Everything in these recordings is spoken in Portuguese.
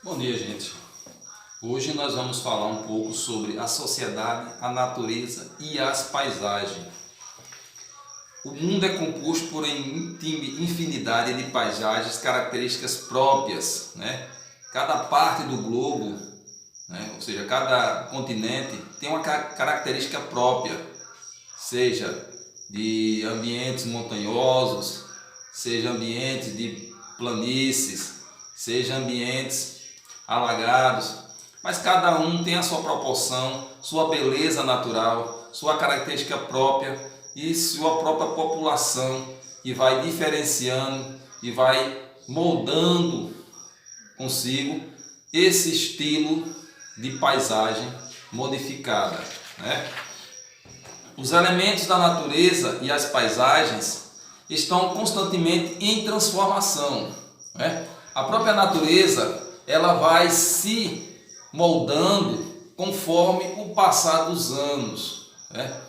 Bom dia, gente. Hoje nós vamos falar um pouco sobre a sociedade, a natureza e as paisagens. O mundo é composto por infinidade de paisagens, características próprias, né? Cada parte do globo, né? Ou seja, cada continente tem uma característica própria, seja de ambientes montanhosos, seja ambientes de planícies, seja ambientes alagados, mas cada um tem a sua proporção, sua beleza natural, sua característica própria e sua própria população, que vai diferenciando e vai moldando consigo esse estilo de paisagem modificada, né? Os elementos da natureza e as paisagens estão constantemente em transformação, né? A própria natureza ela vai se moldando conforme o passar dos anos, né?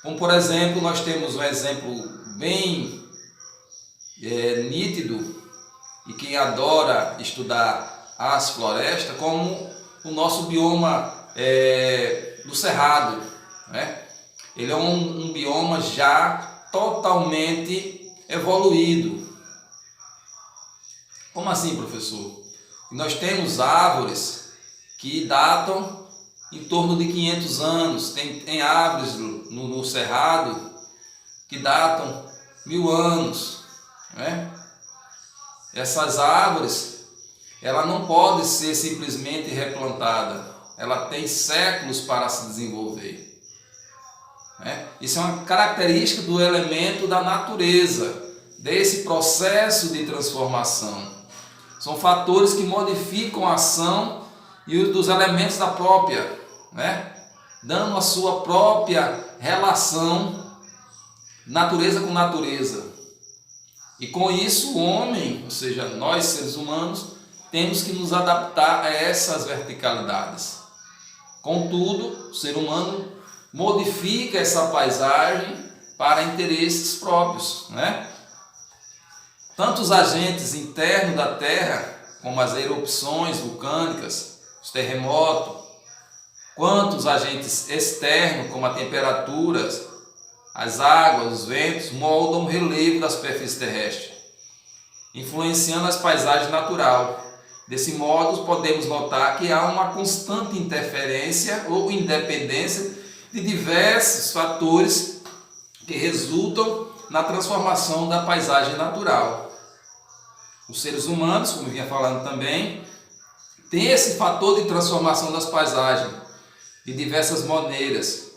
Como por exemplo, nós temos um exemplo bem nítido, e quem adora estudar as florestas, como o nosso bioma do Cerrado, né? Ele é um bioma já totalmente evoluído. Como assim, professor? Nós temos árvores que datam em torno de 500 anos, tem árvores no Cerrado que datam 1000 anos, né? Essas árvores, ela não pode ser simplesmente replantada, ela tem séculos para se desenvolver, né? Isso é uma característica do elemento da natureza, desse processo de transformação. São fatores que modificam a ação e os dos elementos da própria, né? Dando a sua própria relação natureza com natureza. E com isso o homem, ou seja, nós seres humanos, temos que nos adaptar a essas verticalidades. Contudo, o ser humano modifica essa paisagem para interesses próprios, né? Tanto os agentes internos da Terra, como as erupções vulcânicas, os terremotos, quanto os agentes externos, como as temperaturas, as águas, os ventos, moldam o relevo da superfície terrestre, influenciando as paisagens naturais. Desse modo, podemos notar que há uma constante interferência ou independência de diversos fatores que resultam na transformação da paisagem natural. Os seres humanos, como eu vinha falando também, têm esse fator de transformação das paisagens de diversas maneiras,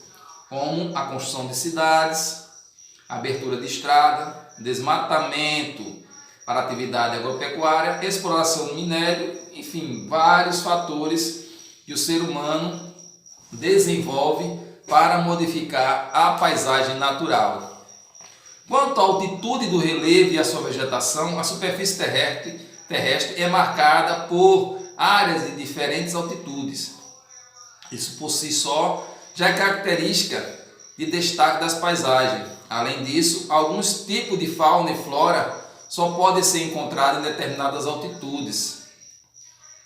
como a construção de cidades, abertura de estrada, desmatamento para atividade agropecuária, exploração do minério, enfim, vários fatores que o ser humano desenvolve para modificar a paisagem natural. Quanto à altitude do relevo e a sua vegetação, a superfície terrestre é marcada por áreas de diferentes altitudes. Isso por si só já é característica de destaque das paisagens. Além disso, alguns tipos de fauna e flora só podem ser encontrados em determinadas altitudes.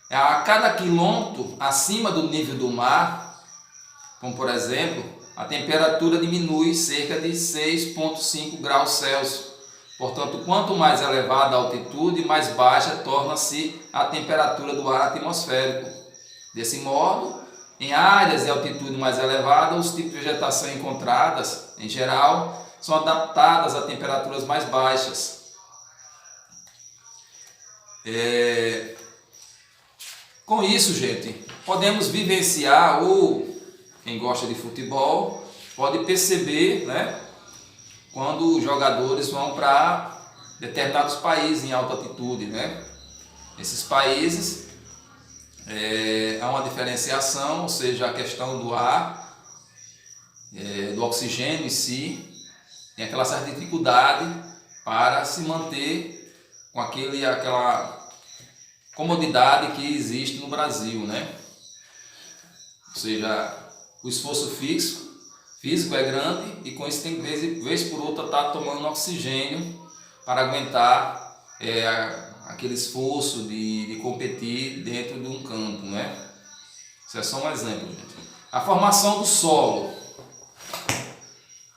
A cada quilômetro acima do nível do mar, como por exemplo, a temperatura diminui cerca de 6,5 graus Celsius. Portanto, quanto mais elevada a altitude, mais baixa torna-se a temperatura do ar atmosférico. Desse modo, em áreas de altitude mais elevada, os tipos de vegetação encontradas, em geral, são adaptadas a temperaturas mais baixas. Com isso, gente, podemos vivenciar, ou quem gosta de futebol pode perceber, né, quando os jogadores vão para determinados países em alta altitude, né? Esses países há uma diferenciação, ou seja, a questão do ar, do oxigênio em si, tem aquela certa dificuldade para se manter com aquela comodidade que existe no Brasil, né? Ou seja, o esforço físico é grande e com isso tem vez por outra estar tomando oxigênio para aguentar aquele esforço de competir dentro de um campo, né? Isso é só um exemplo, gente. A formação do solo.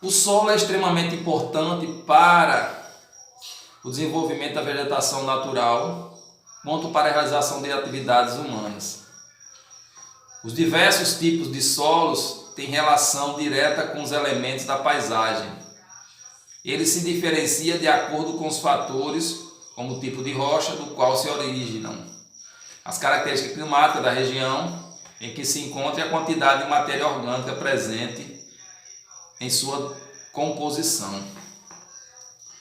O solo é extremamente importante para o desenvolvimento da vegetação natural, quanto para a realização de atividades humanas. Os diversos tipos de solos têm relação direta com os elementos da paisagem. Ele se diferencia de acordo com os fatores, como o tipo de rocha do qual se originam, as características climáticas da região em que se encontra e a quantidade de matéria orgânica presente em sua composição.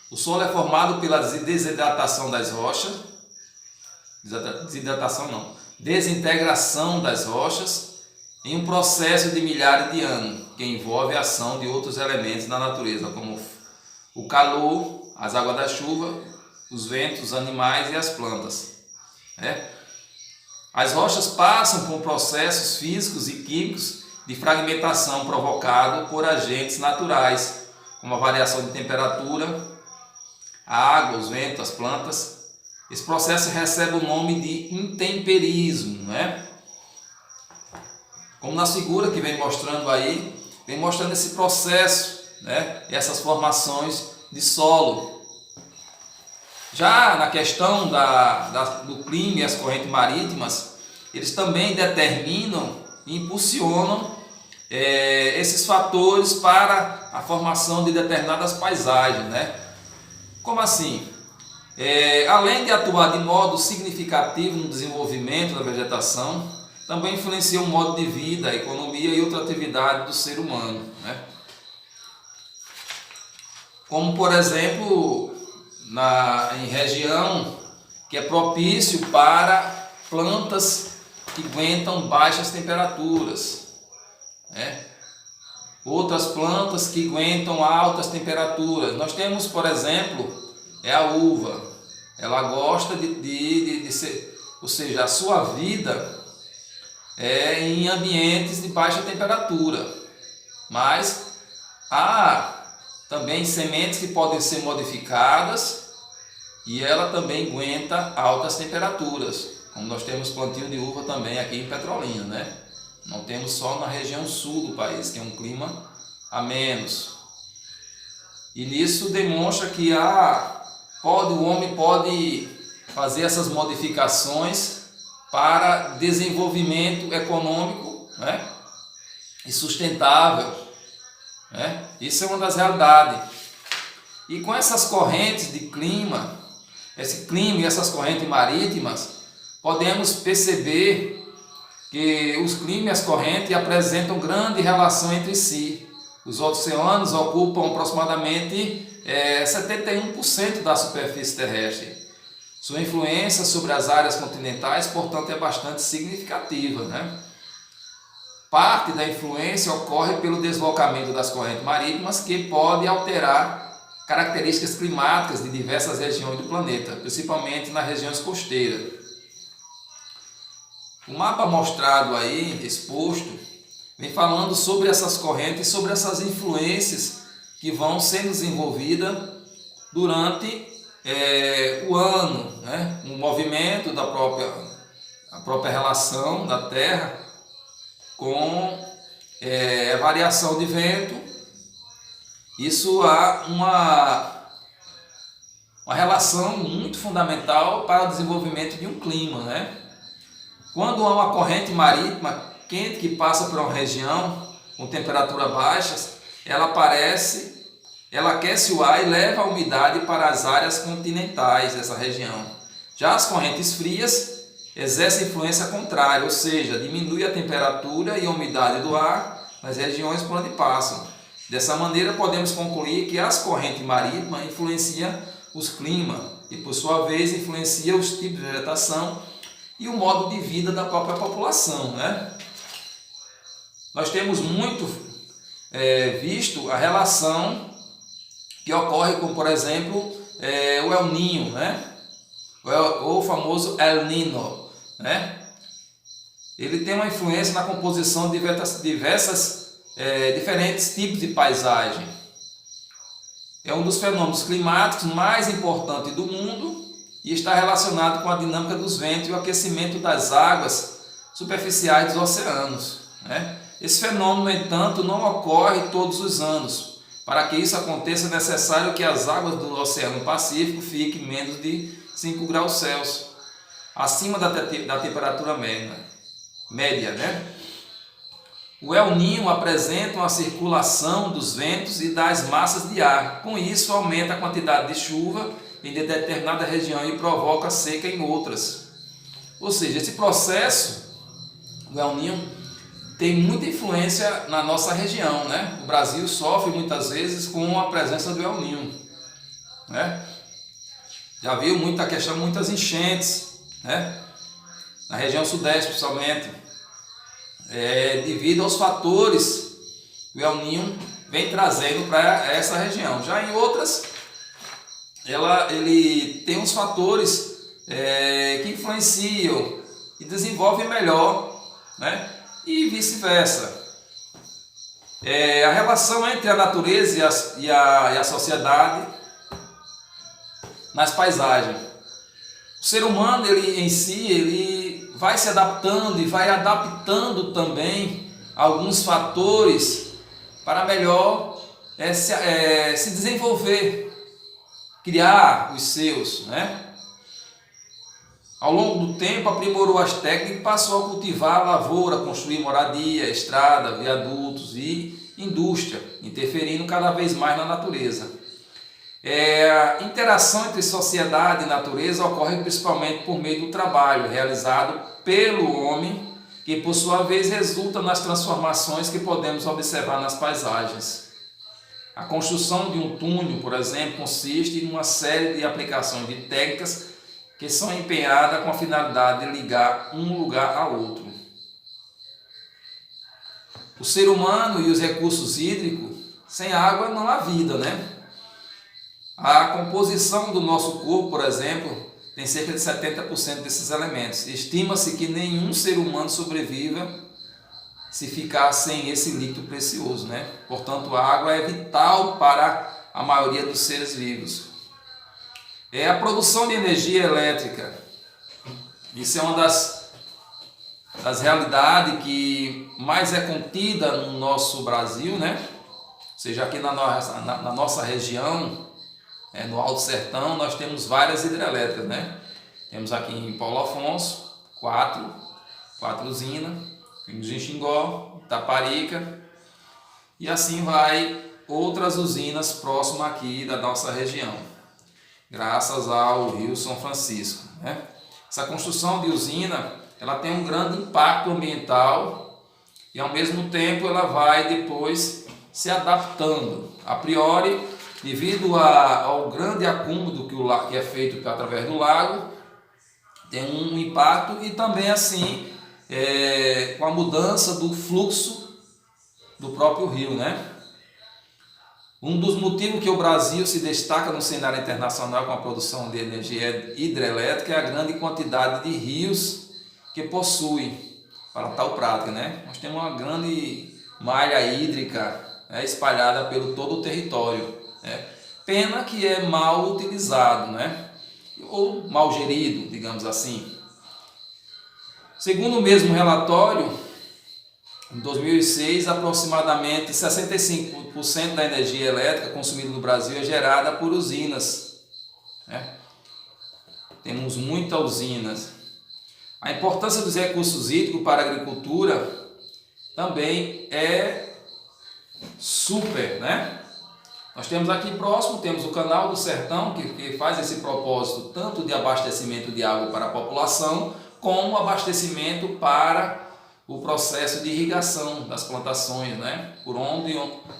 O solo é formado pela desidratação das rochas, desintegração das rochas em um processo de milhares de anos, que envolve a ação de outros elementos na natureza, como o calor, as águas da chuva, os ventos, os animais e as plantas. As rochas passam por processos físicos e químicos de fragmentação provocado por agentes naturais, como a variação de temperatura, a água, os ventos, as plantas. Esse processo recebe o nome de intemperismo, Como na figura que vem mostrando aí, vem mostrando esse processo, essas formações de solo. Já na questão do clima e as correntes marítimas, eles também determinam e impulsionam esses fatores para a formação de determinadas paisagens, Como assim? Além de atuar de modo significativo no desenvolvimento da vegetação, também influencia o modo de vida, a economia e outra atividade do ser humano, Como, por exemplo, em região que é propício para plantas que aguentam baixas temperaturas, outras plantas que aguentam altas temperaturas. Nós temos, por exemplo, a uva. Ela gosta de ser, ou seja, a sua vida é em ambientes de baixa temperatura, mas há também sementes que podem ser modificadas e ela também aguenta altas temperaturas, como nós temos plantio de uva também aqui em Petrolina, Não temos só na região sul do país, que é um clima ameno. E nisso demonstra que o homem pode fazer essas modificações para desenvolvimento econômico, e sustentável, Isso é uma das realidades. E com essas correntes de clima, esse clima e essas correntes marítimas, podemos perceber que os climas e as correntes apresentam grande relação entre si. Os oceanos ocupam aproximadamente 71% da superfície terrestre. Sua influência sobre as áreas continentais, portanto, é bastante significativa, Parte da influência ocorre pelo deslocamento das correntes marítimas, que pode alterar características climáticas de diversas regiões do planeta, principalmente nas regiões costeiras. O mapa mostrado aí, exposto, vem falando sobre essas correntes e sobre essas influências que vão sendo desenvolvidas durante o ano, o movimento da própria relação da Terra com a variação de vento. Isso há uma relação muito fundamental para o desenvolvimento de um clima, Quando há uma corrente marítima quente que passa por uma região com temperatura baixas, ela aquece o ar e leva a umidade para as áreas continentais dessa região. Já as correntes frias exercem influência contrária, ou seja, diminui a temperatura e a umidade do ar nas regiões por onde passam. Dessa maneira, podemos concluir que as correntes marítimas influenciam os climas e, por sua vez, influenciam os tipos de vegetação e o modo de vida da própria população, Nós temos muito visto a relação que ocorre com, por exemplo, o El Niño, o famoso El Niño, Ele tem uma influência na composição de diferentes tipos de paisagem. É um dos fenômenos climáticos mais importantes do mundo e está relacionado com a dinâmica dos ventos e o aquecimento das águas superficiais dos oceanos, né? Esse fenômeno, no entanto, não ocorre todos os anos. Para que isso aconteça, é necessário que as águas do Oceano Pacífico fiquem menos de 5 graus Celsius, acima da temperatura média, né? O El Niño apresenta uma circulação dos ventos e das massas de ar. Com isso, aumenta a quantidade de chuva em determinada região e provoca seca em outras. Ou seja, esse processo do El Niño tem muita influência na nossa região, né? O Brasil sofre muitas vezes com a presença do El Niño, né? Já viu muita questão, muitas enchentes, né? Na região sudeste, principalmente, devido aos fatores que o El Niño vem trazendo para essa região. Já em outras, ele tem uns fatores que influenciam e desenvolvem melhor, né? E vice-versa. A relação entre a natureza e a sociedade nas paisagens. O ser humano, ele vai se adaptando e vai adaptando também alguns fatores para melhor se desenvolver, criar os seus, né? Ao longo do tempo, aprimorou as técnicas e passou a cultivar a lavoura, construir moradia, estrada, viadutos e indústria, interferindo cada vez mais na natureza. A interação entre sociedade e natureza ocorre principalmente por meio do trabalho realizado pelo homem, que por sua vez resulta nas transformações que podemos observar nas paisagens. A construção de um túnel, por exemplo, consiste em uma série de aplicações de técnicas que são empenhadas com a finalidade de ligar um lugar a outro. O ser humano e os recursos hídricos, sem água não há vida, né? A composição do nosso corpo, por exemplo, tem cerca de 70% desses elementos. Estima-se que nenhum ser humano sobreviva se ficar sem esse líquido precioso, né? Portanto, a água é vital para a maioria dos seres vivos. A produção de energia elétrica. Isso é uma das realidades que mais é contida no nosso Brasil, né? Ou seja, aqui na nossa região, no Alto Sertão, nós temos várias hidrelétricas, né? Temos aqui em Paulo Afonso, quatro usinas, temos em Xingó, Itaparica, e assim vai outras usinas próximas aqui da nossa região, graças ao Rio São Francisco, né? Essa construção de usina, ela tem um grande impacto ambiental e ao mesmo tempo ela vai depois se adaptando. A priori, devido ao grande acúmulo que é feito através do lago, tem um impacto, e também assim com a mudança do fluxo do próprio rio, né? Um dos motivos que o Brasil se destaca no cenário internacional com a produção de energia hidrelétrica é a grande quantidade de rios que possui para tal prática, né? Nós temos uma grande malha hídrica, espalhada pelo todo o território, né? Pena que é mal utilizado, né? Ou mal gerido, digamos assim. Segundo o mesmo relatório, em 2006, aproximadamente 65% da energia elétrica consumida no Brasil é gerada por usinas, né? Temos muitas usinas. A importância dos recursos hídricos para a agricultura também é super, né? Nós temos aqui próximo, temos o Canal do Sertão, que faz esse propósito tanto de abastecimento de água para a população, como abastecimento para o processo de irrigação das plantações, né? Por onde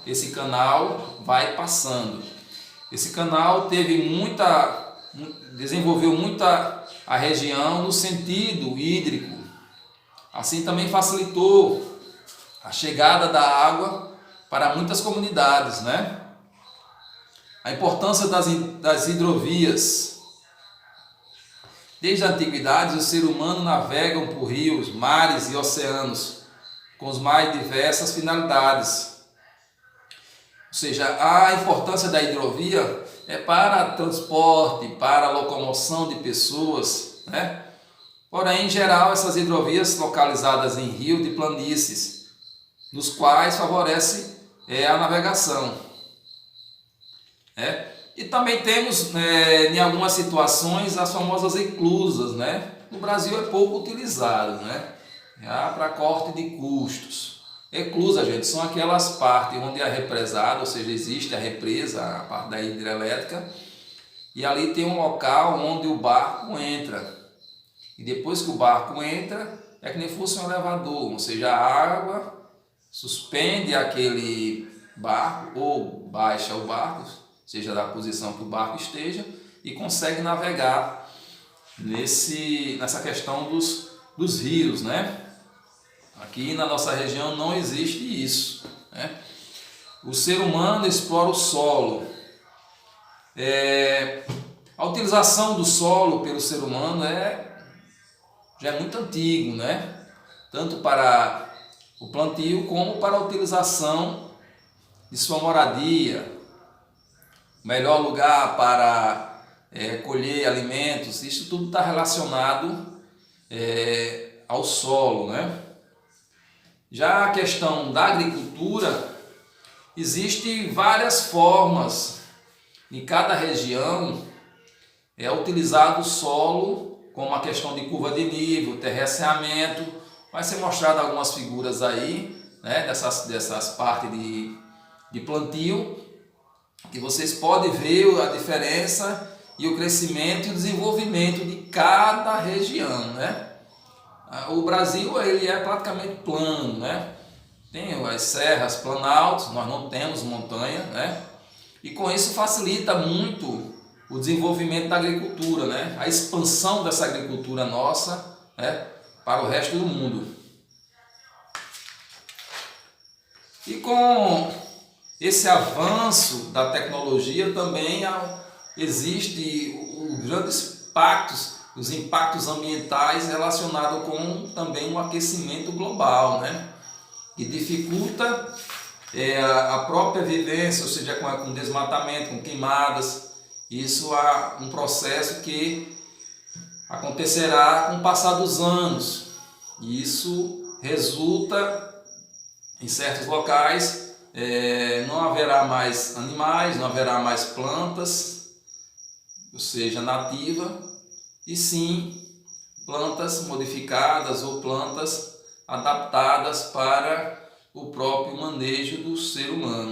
esse canal vai passando. Esse canal desenvolveu muita a região no sentido hídrico. Assim também facilitou a chegada da água para muitas comunidades, né? A importância das hidrovias. Desde a antiguidade, os seres humanos navegam por rios, mares e oceanos com as mais diversas finalidades. Ou seja, a importância da hidrovia é para transporte, para locomoção de pessoas, né? Porém, em geral, essas hidrovias localizadas em rios de planícies, nos quais favorece a navegação. E também temos, em algumas situações, as famosas eclusas, né? No Brasil é pouco utilizado, né? Para corte de custos. Eclusa, gente, são aquelas partes onde é represada, ou seja, existe a represa, a parte da hidrelétrica, e ali tem um local onde o barco entra. E depois que o barco entra, é que nem fosse um elevador, ou seja, a água suspende aquele barco ou baixa o barco, seja da posição que o barco esteja, e consegue navegar nessa questão dos rios, né? Aqui na nossa região não existe isso, né? O ser humano explora o solo. A utilização do solo pelo ser humano já é muito antigo, né? Tanto para o plantio como para a utilização de sua moradia, melhor lugar para colher alimentos. Isso tudo está relacionado ao solo, né? Já a questão da agricultura, existem várias formas. Em cada região é utilizado o solo, como a questão de curva de nível, terraceamento. Vai ser mostrado algumas figuras aí, né, dessas partes de plantio, que vocês podem ver a diferença e o crescimento e o desenvolvimento de cada região, né? O Brasil ele é praticamente plano, né? Tem as serras, planaltos, nós não temos montanha, né? E com isso facilita muito o desenvolvimento da agricultura, né? A expansão dessa agricultura nossa, né, para o resto do mundo. E com esse avanço da tecnologia também existe os grandes impactos, os impactos ambientais relacionados com também o aquecimento global, né? Que dificulta a própria vivência, ou seja, com desmatamento, com queimadas. Isso é um processo que acontecerá com o passar dos anos. E isso resulta, em certos locais, não haverá mais animais, não haverá mais plantas, ou seja, nativa, e sim plantas modificadas ou plantas adaptadas para o próprio manejo do ser humano.